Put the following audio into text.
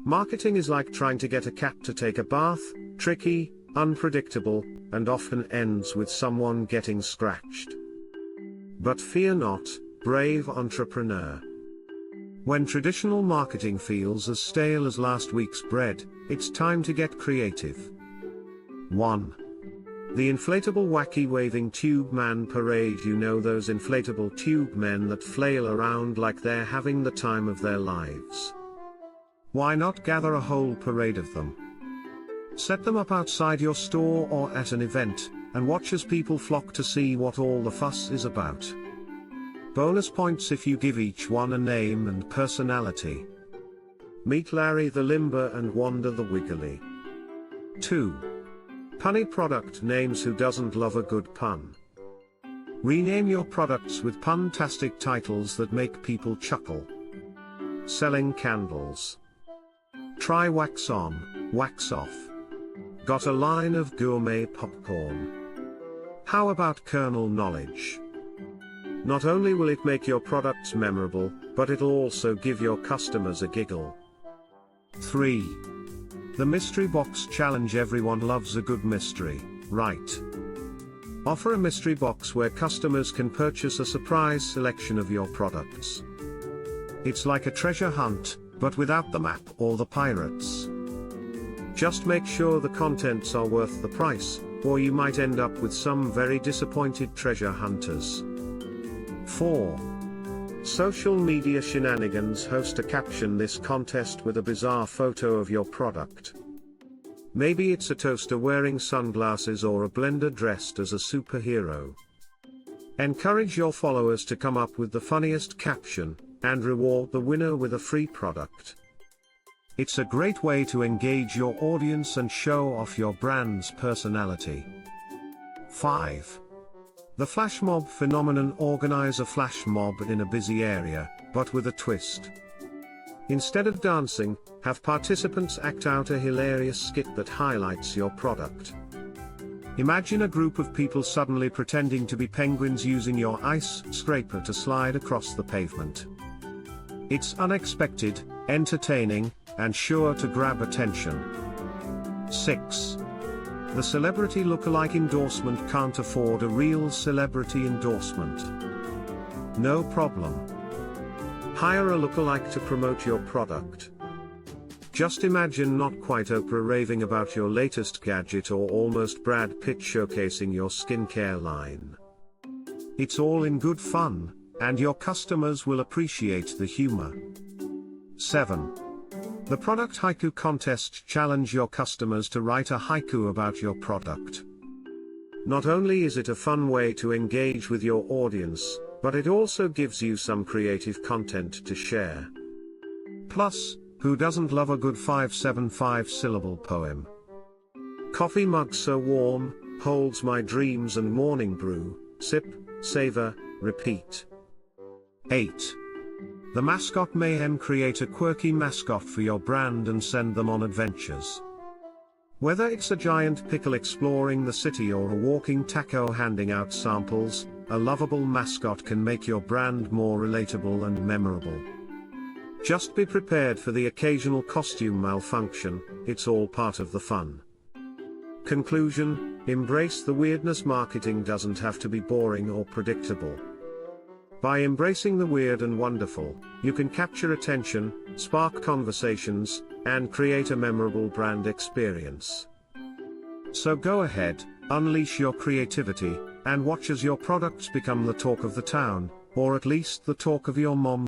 Marketing is like trying to get a cat to take a bath, tricky, unpredictable, and often ends with someone getting scratched. But fear not, brave entrepreneur. When traditional marketing feels as stale as last week's bread, it's time to get creative. 1. The inflatable wacky waving tube man parade. You know those inflatable tube men that flail around like they're having the time of their lives. Why not gather a whole parade of them? Set them up outside your store or at an event, and watch as people flock to see what all the fuss is about. Bonus points if you give each one a name and personality. Meet Larry the Limber and Wanda the Wiggly. 2. Punny product names. Who doesn't love a good pun? Rename your products with pun-tastic titles that make people chuckle. Selling candles. Try wax on, wax off. Got a line of gourmet popcorn. How about kernel knowledge? Not only will it make your products memorable, but it'll also give your customers a giggle. 3. The Mystery Box Challenge. Everyone loves a good mystery, right? Offer a mystery box where customers can purchase a surprise selection of your products. It's like a treasure hunt, but without the map or the pirates. Just make sure the contents are worth the price, or you might end up with some very disappointed treasure hunters. 4. Social media shenanigans. Host a caption this contest with a bizarre photo of your product. Maybe it's a toaster wearing sunglasses or a blender dressed as a superhero. Encourage your followers to come up with the funniest caption, and reward the winner with a free product. It's a great way to engage your audience and show off your brand's personality. 5. The flash mob phenomenon. Organize a flash mob in a busy area, but with a twist. Instead of dancing, have participants act out a hilarious skit that highlights your product. Imagine a group of people suddenly pretending to be penguins using your ice scraper to slide across the pavement. It's unexpected, entertaining, and sure to grab attention. 6. The celebrity lookalike endorsement. Can't afford a real celebrity endorsement? No problem. Hire a lookalike to promote your product. Just imagine not quite Oprah raving about your latest gadget or almost Brad Pitt showcasing your skincare line. It's all in good fun, and your customers will appreciate the humor. 7. The Product Haiku Contest. Challenge your customers to write a haiku about your product. Not only is it a fun way to engage with your audience, but it also gives you some creative content to share. Plus, who doesn't love a good 575-syllable poem? Coffee mug so warm, holds my dreams and morning brew, sip, savor, repeat. 8. The Mascot Mayhem. Create a quirky mascot for your brand and send them on adventures. Whether it's a giant pickle exploring the city or a walking taco handing out samples, a lovable mascot can make your brand more relatable and memorable. Just be prepared for the occasional costume malfunction. It's all part of the fun. Conclusion: embrace the weirdness. Marketing doesn't have to be boring or predictable. By embracing the weird and wonderful, you can capture attention, spark conversations, and create a memorable brand experience. So go ahead, unleash your creativity, and watch as your products become the talk of the town, or at least the talk of your mom.